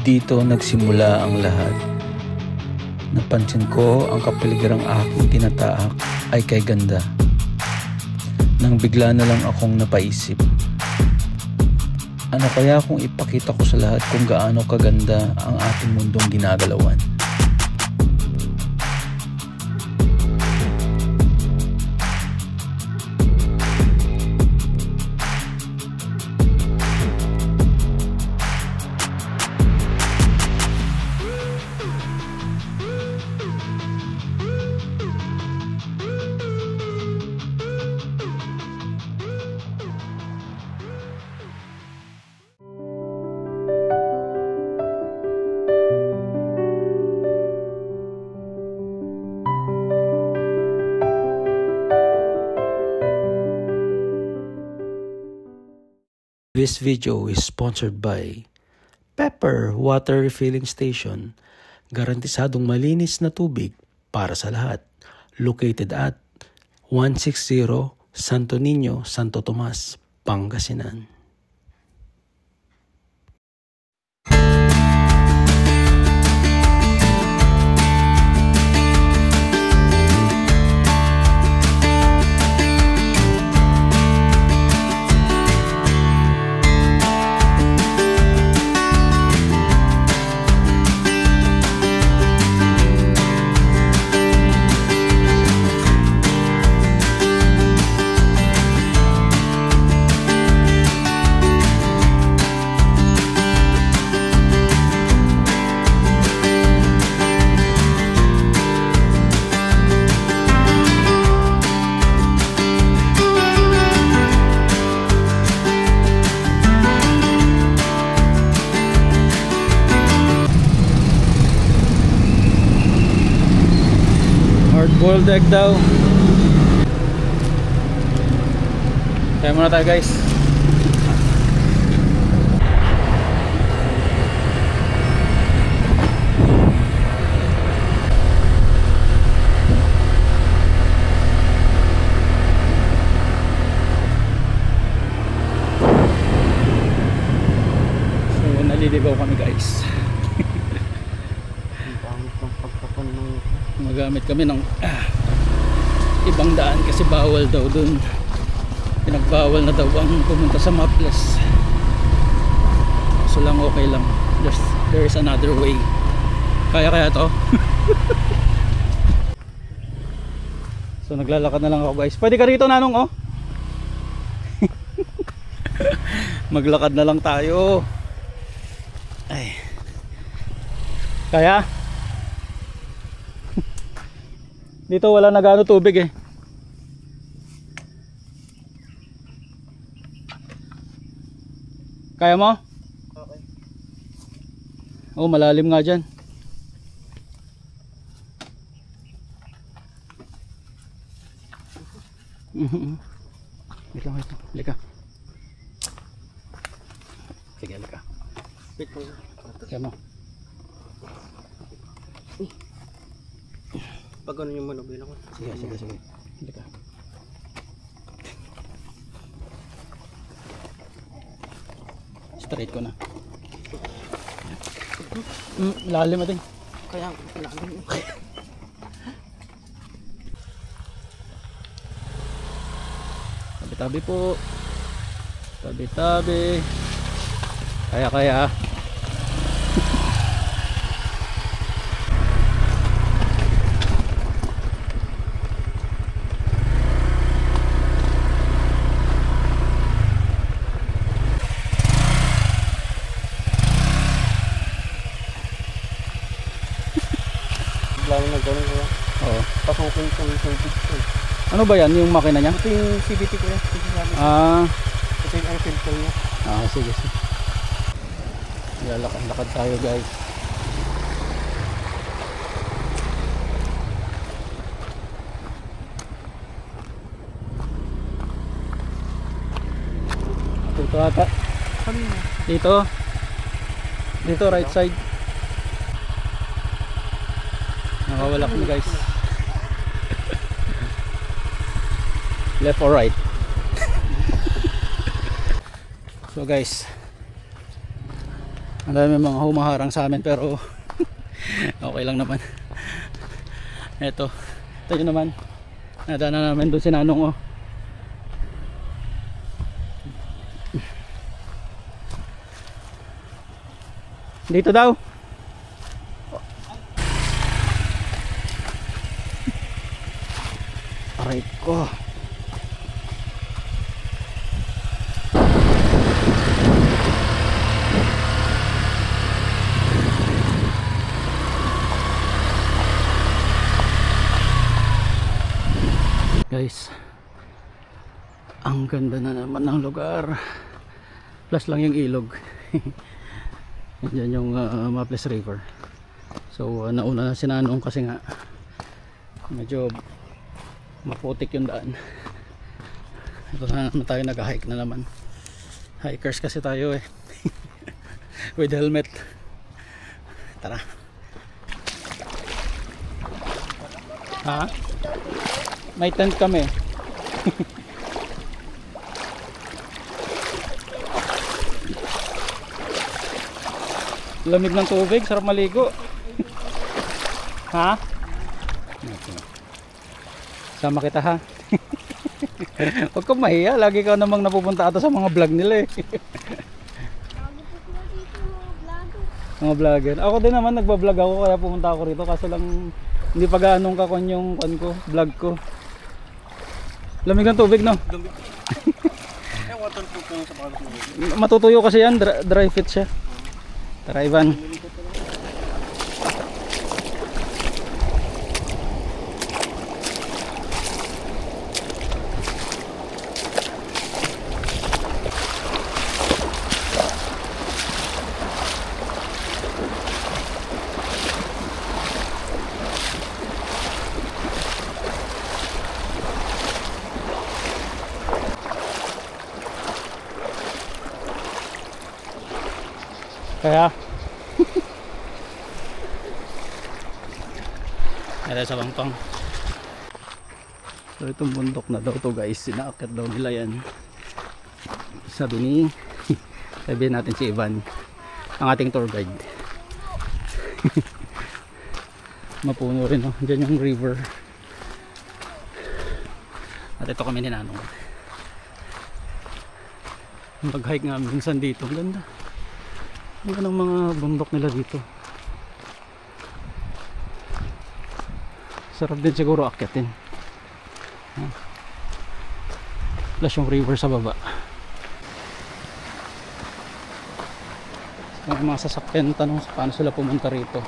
Dito nagsimula ang lahat. Napansin ko ang kapaligiran aking tinataak ay kay ganda. Nang bigla na lang akong napaisip. Ano kaya kung ipakita ko sa lahat kung gaano kaganda ang ating mundong ginagalawan? This video is sponsored by Pepper Water Refilling Station. Garantisadong malinis na tubig para sa lahat. Located at 160 Santo Niño, Santo Tomas, Pangasinan. Hard-boiled egg daw. Kaya muna tayo guys. So naliligaw kami guys. Magamit kami ng ibang daan kasi bawal daw dun. Pinagbawal na daw ang pumunta sa Maples. So lang okay lang. There's another way. Kaya to. So naglalakad na lang ako guys. Pwede ka rito Nanong oh. Maglakad na lang tayo. Ay. Kaya dito wala na gaano tubig eh. Kaya mo? Okay. Oh, malalim nga dyan. Wait lang. Lika. Sige, lika. Wait po. Kaya mo? Pag ano yung manubin ako. Sige. Hindi ka. Straight ko na. Lalim natin. Kaya lalim. Tabi-tabi po. Tabi-tabi. Kaya. Lalo na gano'n ko. Oo. Pasukin sa tubig. Ano ba yan? Yung makina niya? Ito yung CVT ko yan. Ito yung air filter niya. Sige. Lalakad tayo guys. Ito ata. Dito right side. Nakawala kami guys. Left or right? So guys, Ang dami mga humaharang sa amin pero okay lang naman. Ito yun naman. Nadaanan namin doon si Nanong, oh. Dito daw. Aray ko. Guys, ang ganda na naman ng lugar. Plus lang yung ilog. Yan yung Maples River. So nauna na si Nanong kasi nga medyo maputik yung daan. Ito na naman tayo, nag-hike na naman. Hikers kasi tayo eh. With helmet. Tara. Ha? May tent kami. Lamig ng tubig, sarap maligo. Ha? Sama kita, ha? Huwag kang mahiya, lagi ka namang napupunta ata sa mga vlog nila eh. Mga vlogger. Ako din naman nagba-vlog ako kaya pumunta ako rito, kaso lang hindi pa gaanong kakon yung vlog ko. Lamig ng tubig, no? Matutuyo kasi yan, dry fit siya. Tara, Ivan. Kaya ito sa Bangtong. So itong bundok na daw to guys, sinaakyat daw nila yan. Sabi natin si Ivan, ang ating tour guide. Mapuno rin, oh. Diyan yung river. At ito kami ni Nanong. Mag-hike nga minsan dito, ang ganda. Ang ganda ng mga bundok nila dito. Sarap din siguro akyatin. Plus yung river sa baba. May mga sasakyan, tanong paano sila pumunta rito.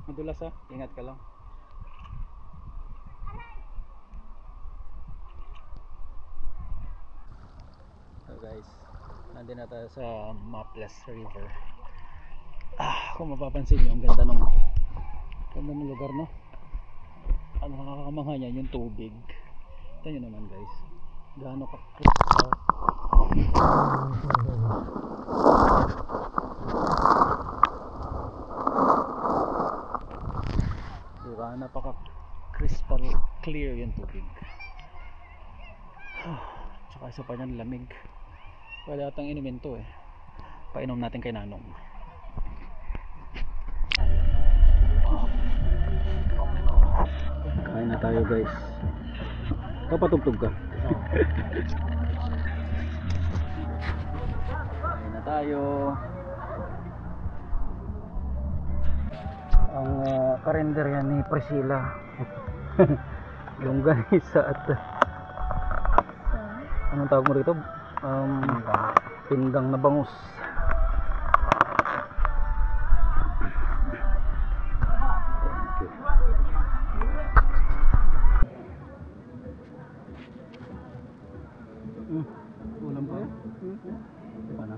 Madulas, ha, ingat ka lang. So guys, nandun na tayo sa Maples River. Kung mapapansin nyo, ang ganda ng lugar, no? Ang nakakamangha niya yung tubig. Ito nyo naman guys, gaano ka crystal. Diba? Napaka crystal clear yung tubig. Tsaka isa pa niyan, lamig. Pwede atang inumin to eh. Painom natin kay Nanong. Kain na tayo guys. Kapatugtog ka. Kain na tayo. Ang karender yan ni Priscilla. Yung ganisa at anong tawag mo rito? Pinggang na bangus. Ulam pa yan? Paano?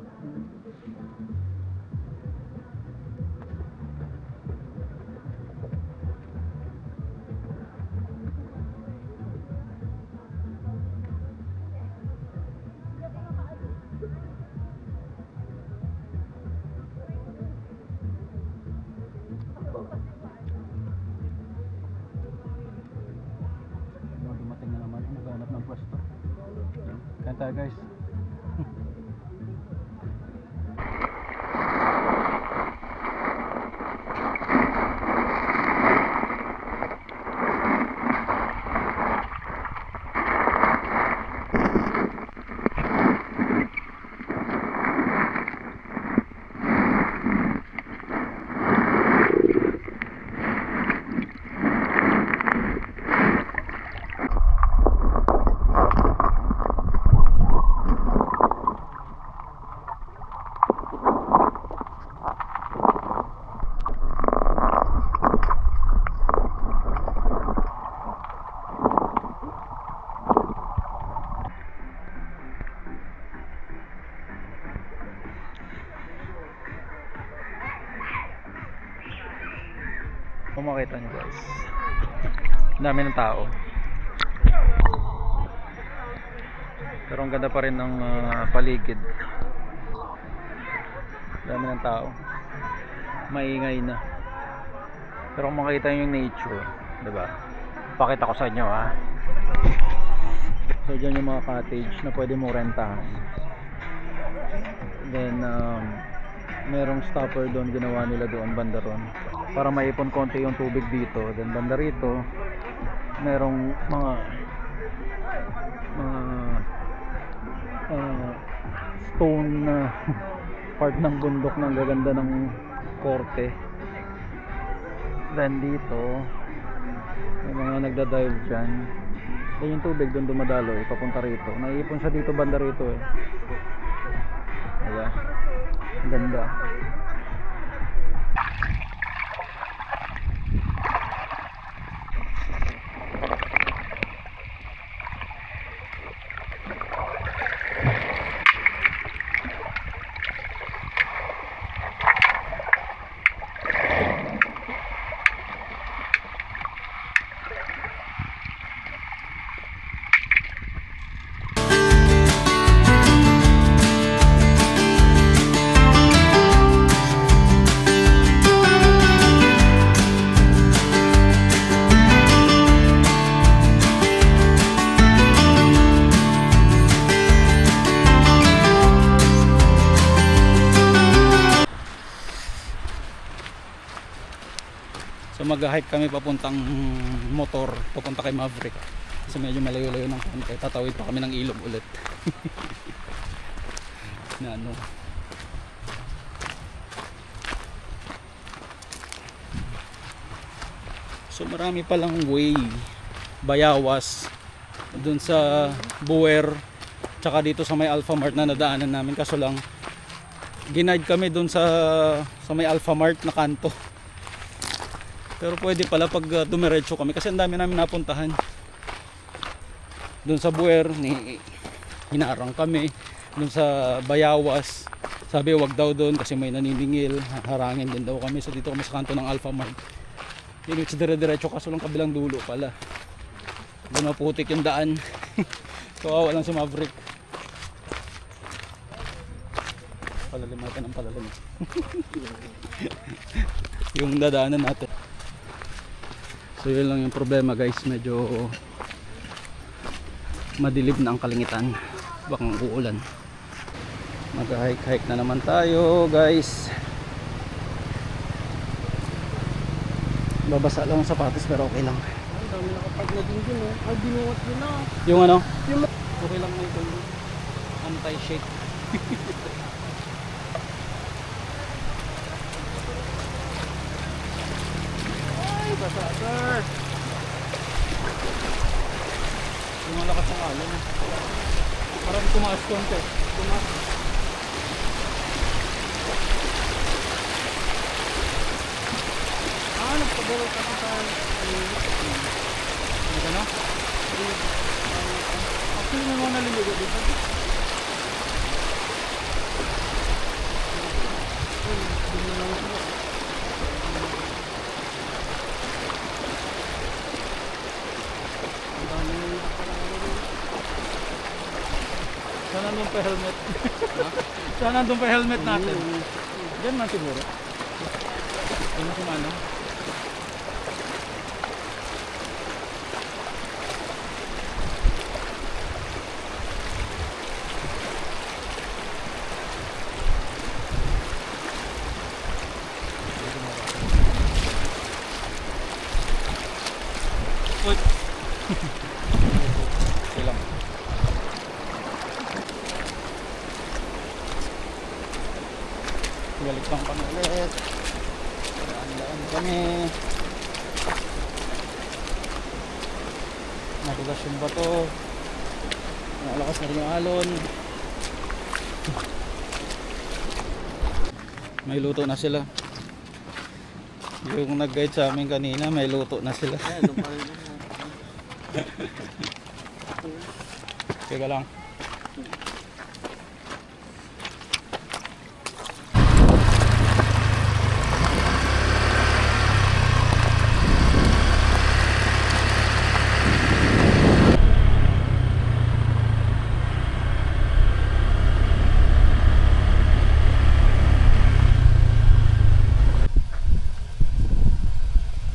Dumating na naman, naghanap ng pwesto. Kain tayo guys. Kung makita nyo guys, dami ng tao, pero ang ganda pa rin ng paligid. Dami ng tao, maingay na, pero kung makita nyo yung nature, diba? Pakita ko sa inyo ha. So dyan yung mga cottage na pwede mo rentahan. Then merong stopper doon, ginawa nila doon, banda ron, para maipon konti yung tubig dito. Then banda rito merong mga stone na part ng bundok ng gaganda ng korte. Then dito may mga nagda-dive dyan. Then yung tubig doon dumadaloy papunta rito, naiipon siya dito, banda rito eh. Diba? Ganda. So mag-hike kami papuntang motor, papunta kay Maverick. Kasi medyo malayo-layo ng konti. Tatawid pa kami ng ilog ulit. Na ano. So marami palang way. Bayawas, dun sa Buwer, tsaka dito sa may Alphamart na nadaanan namin. Kaso lang ginaid kami dun sa may Alphamart na kanto. Pero pwede pala pag dumiretso kami kasi ang dami namin napuntahan. Doon sa Buwer, hinarang kami. Doon sa Bayawas, sabi wag daw doon kasi may naniningil. Harangin din daw kami. So dito kami sa kanto ng Alphamart. Which dire-diretso kaso lang kabilang dulo pala. Doon maputik yung daan. Kawawa lang si Maverick. Palalim natin ang palalim. Yung dadaanan natin. So yun lang yung problema guys, medyo madilim na ang kalingitan, bakang uulan. Mag-hike-hike na naman tayo guys. Babasa lang ang sapatos pero okay lang. Ang dami nakapag na din dun eh. Ay, binuot yun na. Yung ano? Yung... Okay lang ito. Anti-shake. Ay, basa sir. Yung malakas ng alon. Parang tumaas konti. Tumaas. Nagpaburo ka sa Ano na? actually may mga naliligo dito. Saan nandun pa helmet? Saan nandun pa helmet natin? Diyan man siguro. Ano kung ano? Okay lang. Galit lang kami ulit. Daan kami. Nadulas yung bato. Nakalakas na rin yung alon. May luto na sila. Yung nag-guide sa amin kanina, may luto na sila. Teka lang.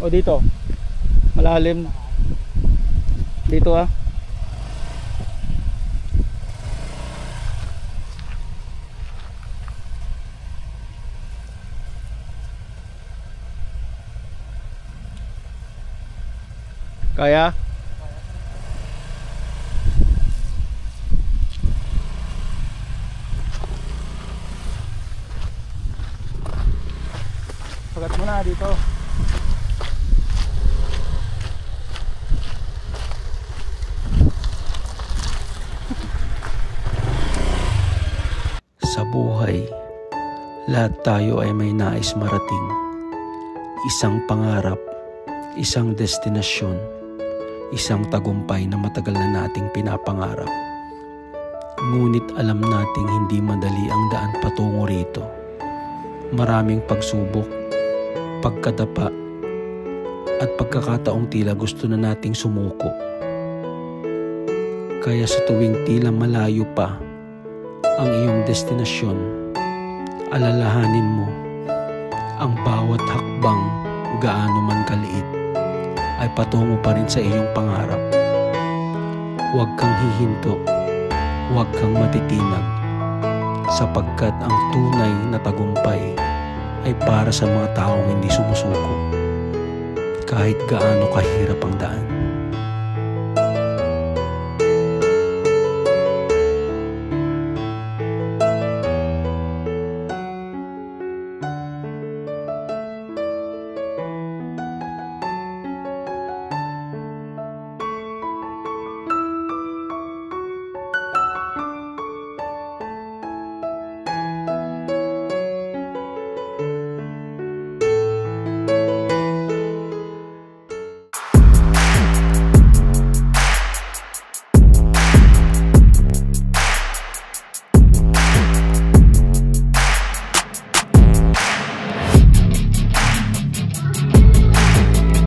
O dito. Malalim. Dito ah. Kaya? Pagat mo na dito. Sa buhay, lahat tayo ay may nais marating. Isang pangarap, isang destinasyon, isang tagumpay na matagal na nating pinapangarap. Ngunit alam nating hindi madali ang daan patungo rito. Maraming pagsubok, pagkadapa, at pagkakataong tila gusto na nating sumuko. Kaya sa tuwing tila malayo pa ang iyong destinasyon, alalahanin mo ang bawat hakbang, gaano man kaliit, ay patungo pa rin sa iyong pangarap. Huwag kang hihinto, huwag kang matitinag, sapagkat ang tunay na tagumpay ay para sa mga taong hindi sumusuko, kahit gaano kahirap ang daan.